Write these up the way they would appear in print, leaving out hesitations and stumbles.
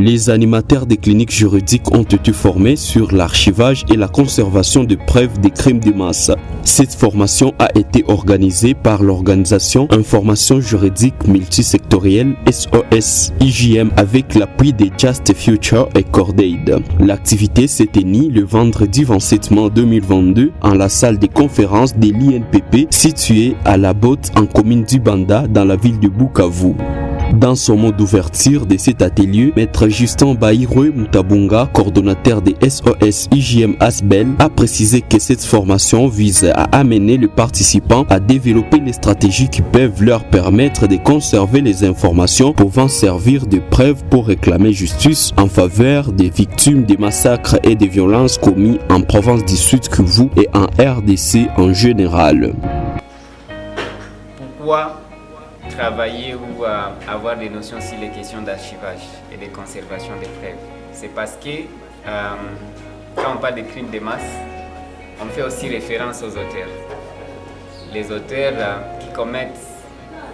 Les animateurs des cliniques juridiques ont été formés sur l'archivage et la conservation de preuves des crimes de masse. Cette formation a été organisée par l'organisation Information juridique multisectorielle SOS IJM avec l'appui de Just Future et Cordaid. L'activité s'est tenue le vendredi 27 mai 2022 en la salle de conférence de l'INPP située à La Botte en commune du Banda dans la ville de Bukavu. Dans son mot d'ouverture de cet atelier, Maître Justin Baïrwe Mutabunga, coordonnateur des SOS IJM Asbel, a précisé que cette formation vise à amener les participants à développer les stratégies qui peuvent leur permettre de conserver les informations pouvant servir de preuve pour réclamer justice en faveur des victimes des massacres et des violences commis en province du Sud Kivu et en RDC en général. Pourquoi travailler ou avoir des notions sur les questions d'archivage et de conservation des preuves? C'est parce que quand on parle de crimes de masse, on fait aussi référence aux auteurs. Les auteurs qui commettent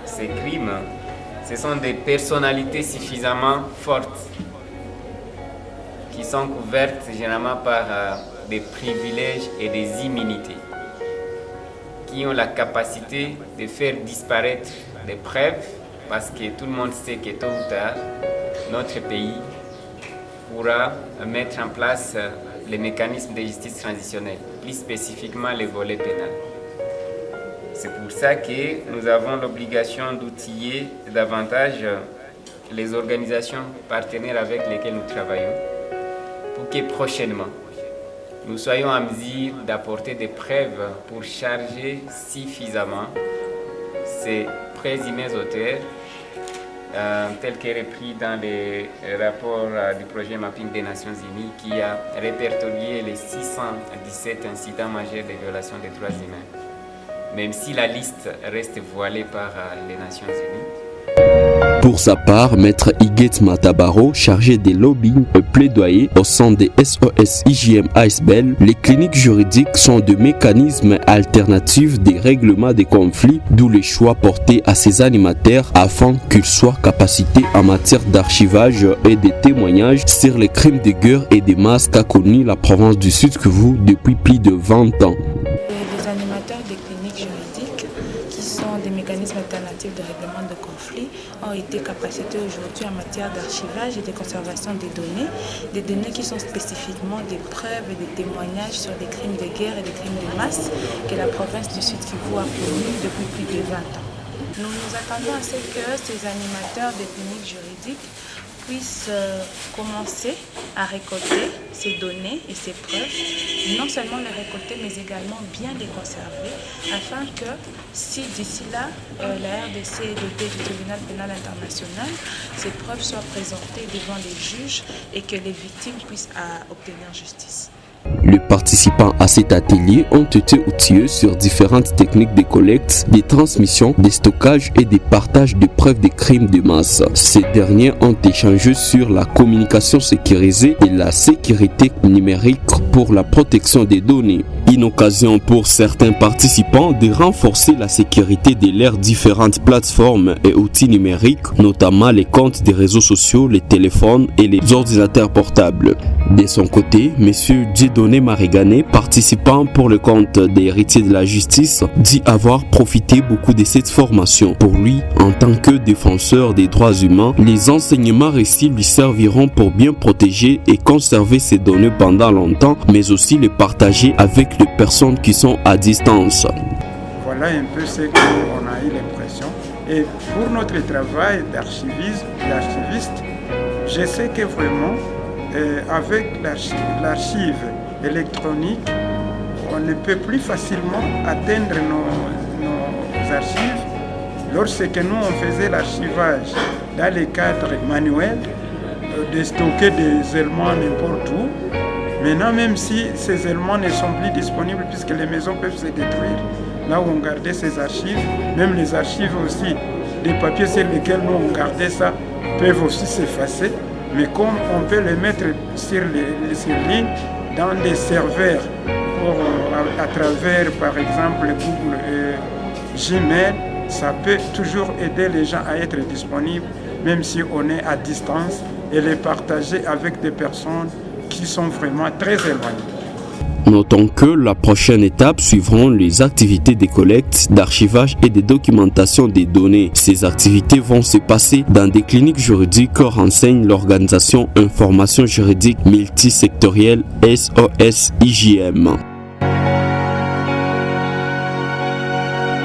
ces crimes, ce sont des personnalités suffisamment fortes qui sont couvertes généralement par des privilèges et des immunités, qui ont la capacité de faire disparaître des preuves, parce que tout le monde sait que tôt ou tard, notre pays pourra mettre en place les mécanismes de justice transitionnelle, plus spécifiquement les volets pénals. C'est pour ça que nous avons l'obligation d'outiller davantage les organisations partenaires avec lesquelles nous travaillons, pour que prochainement, nous soyons en mesure d'apporter des preuves pour charger suffisamment ces présumés auteurs, tels que repris dans les rapports du projet Mapping des Nations Unies qui a répertorié les 617 incidents majeurs de violation des droits humains, même si la liste reste voilée par les Nations Unies. Pour sa part, Maître Iguet Matabaro, chargé des lobbying et plaidoyer au sein des SOS IJM ASBL, les cliniques juridiques sont des mécanismes alternatifs des règlements des conflits, d'où les choix portés à ces animateurs afin qu'ils soient capacités en matière d'archivage et de témoignages sur les crimes de guerre et de masse qu'a connu la province du Sud Kivu depuis plus de 20 ans. Les animateurs des cliniques juridiques, qui sont des mécanismes alternatifs de règlement de conflits, ont été capacités aujourd'hui en matière d'archivage et de conservation des données qui sont spécifiquement des preuves et des témoignages sur des crimes de guerre et des crimes de masse que la province du Sud Kivu a connus depuis plus de 20 ans. Nous nous attendons à ce que ces animateurs des cliniques juridiques puissent commencer à récolter ces données et ces preuves, non seulement les récolter, mais également bien les conserver, afin que si d'ici là, la RDC est dotée du tribunal pénal international, ces preuves soient présentées devant les juges et que les victimes puissent obtenir justice. Les participants à cet atelier ont été outillés sur différentes techniques de collecte, de transmission, de stockage et de partage de preuves de crimes de masse. Ces derniers ont échangé sur la communication sécurisée et la sécurité numérique pour la protection des données. Une occasion pour certains participants de renforcer la sécurité de leurs différentes plateformes et outils numériques, notamment les comptes des réseaux sociaux, les téléphones et les ordinateurs portables. De son côté, M. Dieudonné Marigané, participant pour le compte des héritiers de la justice, dit avoir profité beaucoup de cette formation. Pour lui, en tant que défenseur des droits humains, les enseignements reçus lui serviront pour bien protéger et conserver ces données pendant longtemps, mais aussi les partager avec les personnes qui sont à distance. Voilà un peu ce qu'on a eu l'impression. Et pour notre travail d'archiviste, je sais que vraiment, avec l'archive électronique, on ne peut plus facilement atteindre nos archives. Lorsque nous on faisait l'archivage dans les cadres manuels, de stocker des éléments n'importe où, maintenant même si ces éléments ne sont plus disponibles puisque les maisons peuvent se détruire, là où on gardait ces archives, même les archives aussi, des papiers sur lesquels nous on gardait ça, peuvent aussi s'effacer. Mais comme on peut les mettre sur ligne dans des serveurs à travers par exemple Google Gmail, ça peut toujours aider les gens à être disponibles, même si on est à distance, et les partager avec des personnes qui sont vraiment très éloignées. Notons que la prochaine étape suivront les activités de collecte, d'archivage et de documentation des données. Ces activités vont se passer dans des cliniques juridiques que renseigne l'organisation Information juridique multisectorielle SOS-IJM.